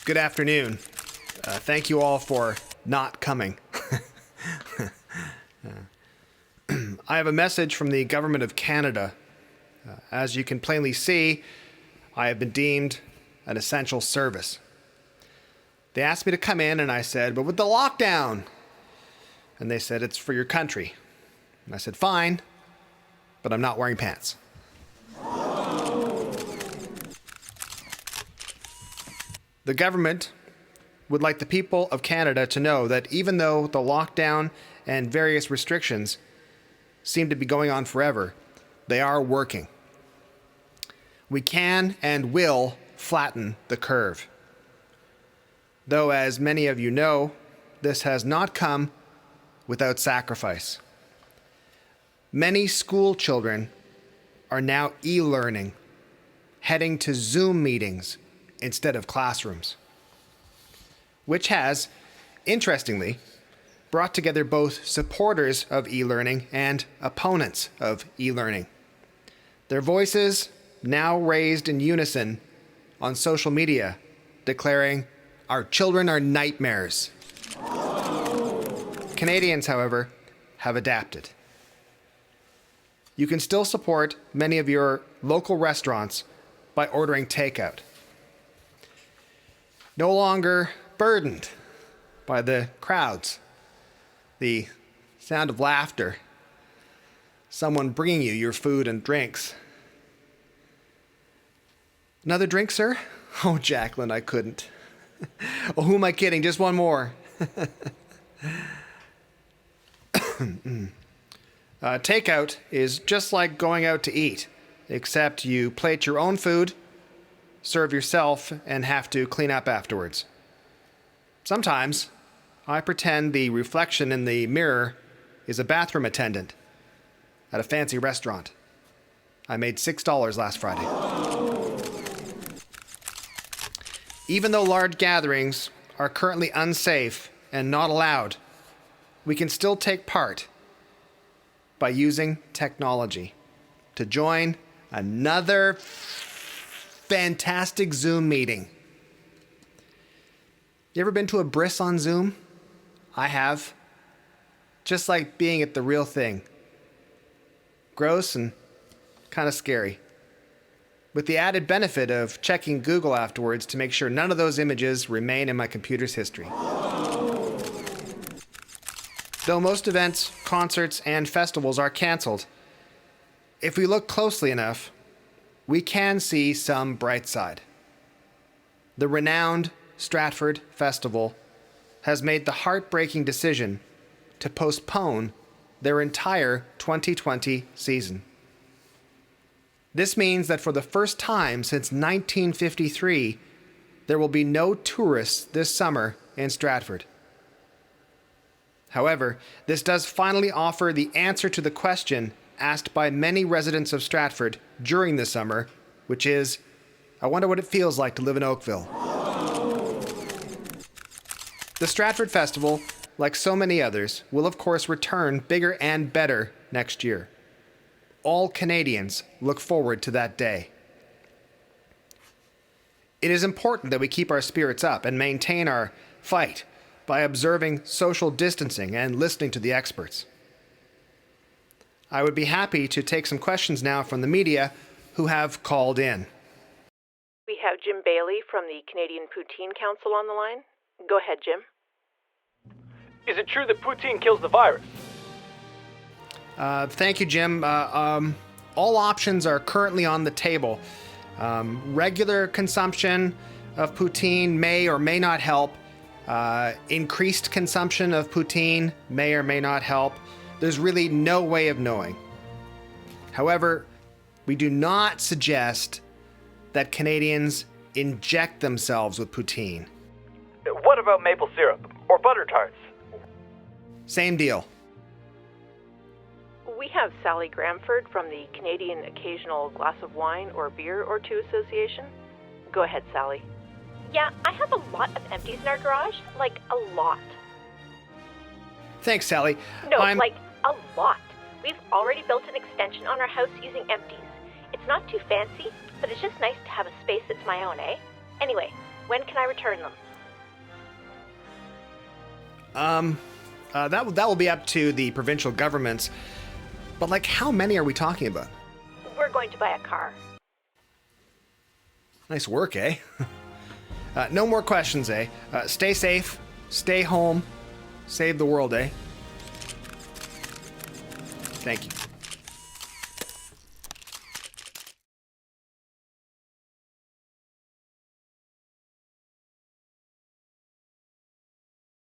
Good afternoon. Thank you all for not coming. I have a message from the Government of Canada. As you can plainly see, I have been deemed an essential service. They asked me to come in, and I said, but with the lockdown. And they said, it's for your country. And I said, fine, but I'm not wearing pants. The government would like the people of Canada to know that even though the lockdown and various restrictions seem to be going on forever, they are working. We can and will flatten the curve. Though, as many of you know, this has not come without sacrifice. Many school children are now e-learning, heading to Zoom meetings instead of classrooms, which has, interestingly, brought together both supporters of e-learning and opponents of e-learning. Their voices now raised in unison on social media, declaring, "Our children are nightmares." Canadians, however, have adapted. You can still support many of your local restaurants by ordering takeout. No longer burdened by the crowds, the sound of laughter, someone bringing you your food and drinks. Another drink, sir? Oh, Jacqueline, I couldn't. Oh, who am I kidding? Just one more. Takeout is just like going out to eat, except you plate your own food, serve yourself, and have to clean up afterwards. Sometimes I pretend the reflection in the mirror is a bathroom attendant at a fancy restaurant. I made $6 last Friday. Even though large gatherings are currently unsafe and not allowed, we can still take part by using technology to join another fantastic Zoom meeting. You ever been to a bris on Zoom? I have. Just like being at the real thing. Gross and kind of scary. With the added benefit of checking Google afterwards to make sure none of those images remain in my computer's history. Though most events, concerts, and festivals are canceled, if we look closely enough, we can see some bright side. The renowned Stratford Festival has made the heartbreaking decision to postpone their entire 2020 season. This means that for the first time since 1953, there will be no tourists this summer in Stratford. However, this does finally offer the answer to the question asked by many residents of Stratford during the summer, which is, I wonder what it feels like to live in Oakville. The Stratford Festival, like so many others, will of course return bigger and better next year. All Canadians look forward to that day. It is important that we keep our spirits up and maintain our fight by observing social distancing and listening to the experts. I would be happy to take some questions now from the media who have called in. We have Jim Bailey from the Canadian Poutine Council on the line. Go ahead, Jim. Is it true that poutine kills the virus? Thank you, Jim. All options are currently on the table. Regular consumption of poutine may or may not help. Increased consumption of poutine may or may not help. There's really no way of knowing. However, we do not suggest that Canadians inject themselves with poutine. What about maple syrup or butter tarts? Same deal. We have Sally Gramford from the Canadian Occasional Glass of Wine or Beer or Two Association. Go ahead, Sally. Yeah, I have a lot of empties in our garage. Like, a lot. Thanks, Sally. Like, a lot. We've already built an extension on our house using empties. It's not too fancy, but it's just nice to have a space that's my own, eh? Anyway, When can I return them? That will be up to the provincial governments. But, like, how many are we talking about? We're going to buy a car. Nice work, eh? No more questions, eh? Stay safe, stay home, save the world, eh? Thank you.